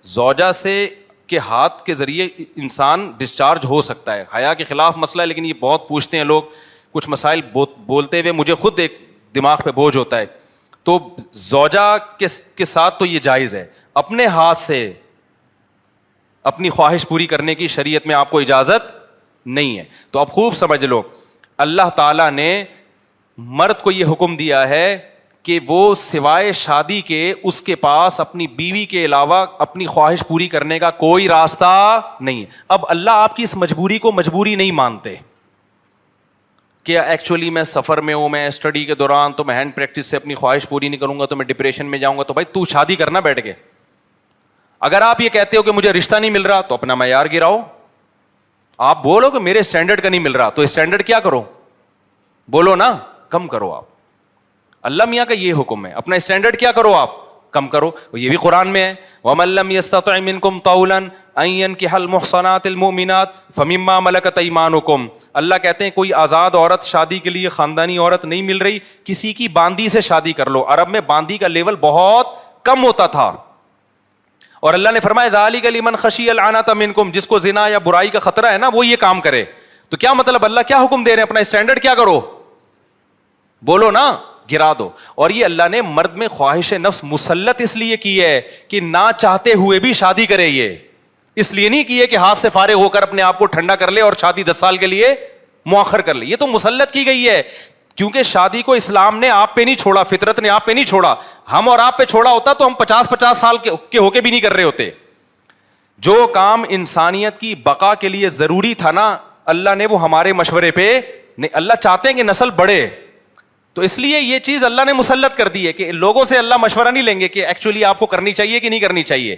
زوجہ سے کے ہاتھ کے ذریعے انسان ڈسچارج ہو سکتا ہے. حیا کے خلاف مسئلہ ہے, لیکن یہ بہت پوچھتے ہیں لوگ, کچھ مسائل بولتے ہوئے مجھے خود ایک دماغ پہ بوجھ ہوتا ہے. تو زوجہ کے ساتھ تو یہ جائز ہے. اپنے ہاتھ سے اپنی خواہش پوری کرنے کی شریعت میں آپ کو اجازت نہیں ہے. تو اب خوب سمجھ لو, اللہ تعالیٰ نے مرد کو یہ حکم دیا ہے کہ وہ سوائے شادی کے اس کے پاس اپنی بیوی کے علاوہ اپنی خواہش پوری کرنے کا کوئی راستہ نہیں ہے. اب اللہ آپ کی اس مجبوری کو مجبوری نہیں مانتے کہ ایکچولی میں سفر میں ہوں, میں اسٹڈی کے دوران, تو میں ہینڈ پریکٹس سے اپنی خواہش پوری نہیں کروں گا تو میں ڈپریشن میں جاؤں گا. تو بھائی تو شادی کرنا بیٹھ کے. اگر آپ یہ کہتے ہو کہ مجھے رشتہ نہیں مل رہا تو اپنا معیار گراؤ. آپ بولو کہ میرے اسٹینڈرڈ کا نہیں مل رہا, تو اسٹینڈرڈ کیا کرو, بولو نا, کم کرو. آپ اللہ میاں کا یہ حکم ہے, اپنا اسٹینڈرڈ کیا کرو, آپ کم کرو. یہ بھی قرآن میں ہے, وَمَن لَّمْ يَسْتَطِعْ مِنكُمْ طَوْلًا أَن يَنكِحَ الْمُحْصَنَاتِ الْمُؤْمِنَاتِ فَمِمَّا مَلَكَتْ أَيْمَانُكُمْ. اللہ کہتے ہیں کوئی آزاد عورت شادی کے لیے, خاندانی عورت نہیں مل رہی, کسی کی باندی سے شادی کر لو. عرب میں باندی کا لیول بہت کم ہوتا تھا, اور اللہ نے فرمایا ذَلِكَ لِمَنْ خَشِيَ الْعَنَةَ مِنكُمْ, جس کو زنا یا برائی کا خطرہ ہے نا وہ یہ کام کرے. تو کیا مطلب, اللہ کیا حکم دے رہے ہیں, اپنا اسٹینڈرڈ کیا کرو, بولو نا, گرا دو. اور یہ اللہ نے مرد میں خواہش نفس مسلط اس لیے کی ہے کہ نہ چاہتے ہوئے بھی شادی کرے. یہ اس لیے نہیں کی ہے کہ ہاتھ سے فارغ ہو کر اپنے آپ کو ٹھنڈا کر لے اور شادی 10 سال کے لیے مؤخر کر لے. یہ تو مسلط کی گئی ہے, کیونکہ شادی کو اسلام نے آپ پہ نہیں چھوڑا, فطرت نے آپ پہ نہیں چھوڑا. ہم اور آپ پہ چھوڑا ہوتا تو ہم 50 سال کے ہو کے بھی نہیں کر رہے ہوتے. جو کام انسانیت کی بقا کے لیے ضروری تھا نا, اللہ نے وہ ہمارے مشورے پہ نہیں. اللہ چاہتے ہیں کہ نسل بڑھے, تو اس لیے یہ چیز اللہ نے مسلط کر دی ہے کہ لوگوں سے اللہ مشورہ نہیں لیں گے کہ ایکچولی آپ کو کرنی چاہیے کہ نہیں کرنی چاہیے.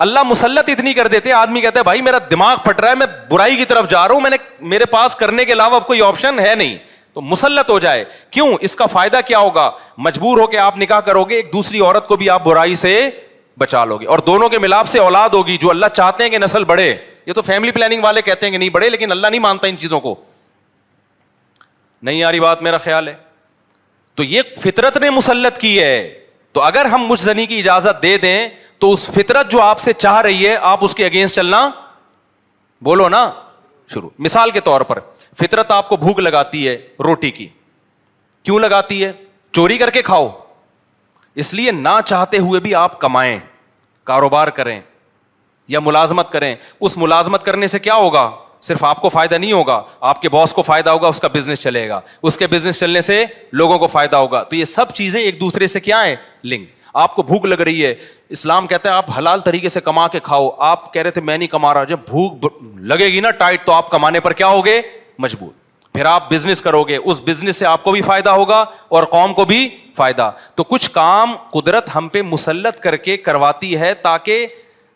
اللہ مسلط اتنی کر دیتے, آدمی کہتا ہے بھائی میرا دماغ پھٹ رہا ہے, میں برائی کی طرف جا رہا ہوں, میرے پاس کرنے کے علاوہ کوئی آپشن ہے نہیں, تو مسلط ہو جائے. کیوں, اس کا فائدہ کیا ہوگا, مجبور ہو کے آپ نکاح کرو گے, ایک دوسری عورت کو بھی آپ برائی سے بچا لو گے, اور دونوں کے ملاپ سے اولاد ہوگی جو اللہ چاہتے ہیں کہ نسل بڑھے. یہ تو فیملی پلاننگ والے کہتے ہیں کہ نہیں بڑھے, لیکن اللہ نہیں مانتا ان چیزوں کو. نہیں آ رہی بات, میرا خیال ہے. تو یہ فطرت نے مسلط کی ہے. تو اگر ہم مجھ زنی کی اجازت دے دیں تو اس فطرت جو آپ سے چاہ رہی ہے آپ اس کے اگینسٹ چلنا, بولو نا, شروع. مثال کے طور پر فطرت آپ کو بھوک لگاتی ہے روٹی کی, کیوں لگاتی ہے, چوری کر کے کھاؤ. اس لیے نہ چاہتے ہوئے بھی آپ کمائیں, کاروبار کریں یا ملازمت کریں. اس ملازمت کرنے سے کیا ہوگا, صرف آپ کو فائدہ نہیں ہوگا, آپ کے باس کو فائدہ ہوگا, اس کا بزنس چلے گا, اس کے بزنس چلنے سے لوگوں کو فائدہ ہوگا. تو یہ سب چیزیں ایک دوسرے سے کیا ہیں, لنک. آپ کو بھوک لگ رہی ہے, اسلام کہتا ہے آپ حلال طریقے سے کما کے کھاؤ. آپ کہہ رہے تھے میں نہیں کما رہا, جب بھوک لگے گی نا ٹائٹ تو آپ کمانے پر کیا ہوگے, مجبور. پھر آپ بزنس کرو گے, اس بزنس سے آپ کو بھی فائدہ ہوگا اور قوم کو بھی فائدہ. تو کچھ کام قدرت ہم پہ مسلط کر کے کرواتی ہے تاکہ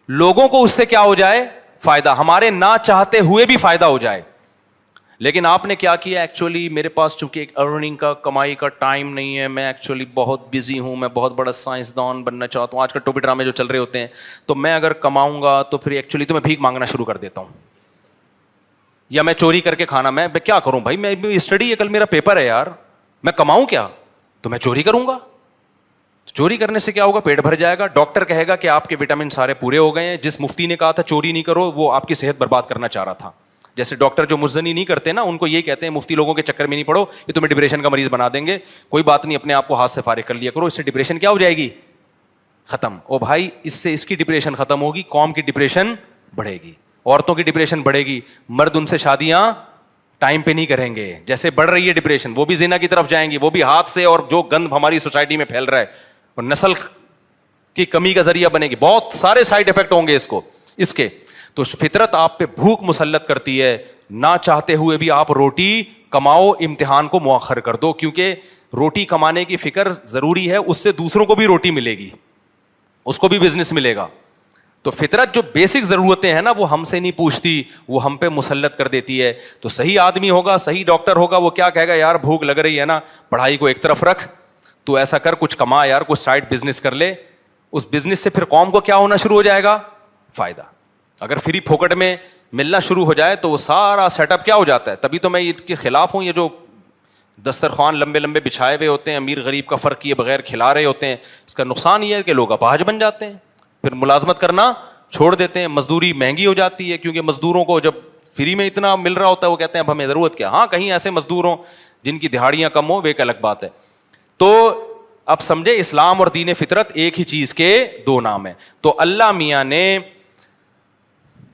لوگوں کو اس سے کیا ہو جائے, فائدہ, ہمارے نہ چاہتے ہوئے بھی فائدہ ہو جائے. لیکن آپ نے کیا کیا, ایکچولی میرے پاس چونکہ ایک ارننگ کا, کمائی کا ٹائم نہیں ہے, میں ایکچولی بہت بزی ہوں, میں بہت بڑا سائنسدان بننا چاہتا ہوں. آج کل ٹوپی ڈرامے جو چل رہے ہوتے ہیں, تو میں اگر کماؤں گا تو پھر ایکچولی تو میں بھیک مانگنا شروع کر دیتا ہوں, یا میں چوری کر کے کھانا, میں کیا کروں بھائی, میں اسٹڈی ہے, کل میرا پیپر ہے یار, میں کماؤں کیا, تو میں چوری کروں گا. چوری کرنے سے کیا ہوگا, پیٹ بھر جائے گا, ڈاکٹر کہے گا کہ آپ کے وٹامن سارے پورے ہو گئے ہیں. جس مفتی نے کہا تھا چوری نہیں کرو, وہ آپ کی صحت برباد کرنا چاہ رہا تھا. جیسے ڈاکٹر جو مزنی نہیں کرتے نا, ان کو یہ کہتے ہیں مفتی لوگوں کے چکر میں نہیں پڑو, یہ تمہیں ڈپریشن کا مریض بنا دیں گے. کوئی بات نہیں, اپنے آپ کو ہاتھ سے فارغ کر لیا کرو, اس سے ڈپریشن کیا ہو جائے گی, ختم. او بھائی, اس سے اس کی ڈپریشن ختم ہوگی, قوم کی ڈپریشن بڑھے گی, عورتوں کی ڈپریشن بڑھے گی, مرد ان سے شادیاں ٹائم پہ نہیں کریں گے. جیسے بڑھ رہی ہے ڈپریشن, وہ بھی زنا کی طرف جائیں گی, وہ بھی ہاتھ سے, اور جو گند ہماری سوسائٹی میں پھیل رہا ہے, اور نسل کی کمی کا ذریعہ بنے گی. بہت سارے سائڈ افیکٹ ہوں گے اس کے. تو فطرت آپ پہ بھوک مسلط کرتی ہے, نہ چاہتے ہوئے بھی آپ روٹی کماؤ, امتحان کو مؤخر کر دو, کیونکہ روٹی کمانے کی فکر ضروری ہے, اس سے دوسروں کو بھی روٹی ملے گی, اس کو بھی بزنس ملے گا. تو فطرت جو بیسک ضرورتیں ہیں نا وہ ہم سے نہیں پوچھتی, وہ ہم پہ مسلط کر دیتی ہے. تو صحیح آدمی ہوگا, صحیح ڈاکٹر ہوگا, وہ کیا کہے گا, یار بھوک لگ رہی ہے نا, پڑھائی کو ایک طرف رکھ, تو ایسا کر, کچھ کما یار, کچھ سائڈ بزنس کر لے. اس بزنس سے پھر قوم کو کیا ہونا شروع ہو جائے گا, فائدہ. اگر فری پھوکٹ میں ملنا شروع ہو جائے تو وہ سارا سیٹ اپ کیا ہو جاتا ہے. تبھی تو میں اس کے خلاف ہوں, یہ جو دسترخوان لمبے لمبے بچھائے ہوئے ہوتے ہیں, امیر غریب کا فرق کیے بغیر کھلا رہے ہوتے ہیں, اس کا نقصان یہ ہے کہ لوگ اپاہج بن جاتے ہیں. پھر ملازمت کرنا چھوڑ دیتے ہیں, مزدوری مہنگی ہو جاتی ہے, کیونکہ مزدوروں کو جب فری میں اتنا مل رہا ہوتا ہے وہ کہتے ہیں اب ہمیں ضرورت کیا. ہاں کہیں ایسے مزدور ہوں جن کی دہاڑیاں کم ہوں, وہ ایک الگ بات ہے. تو اب سمجھے اسلام اور دین فطرت ایک ہی چیز کے دو نام ہیں. تو اللہ میاں نے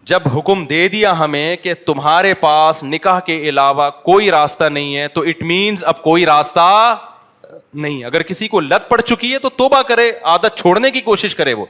جب حکم دے دیا ہمیں کہ تمہارے پاس نکاح کے علاوہ کوئی راستہ نہیں ہے, تو اٹ مینز اب کوئی راستہ نہیں. اگر کسی کو لت پڑ چکی ہے تو توبہ کرے, عادت چھوڑنے کی کوشش کرے وہ.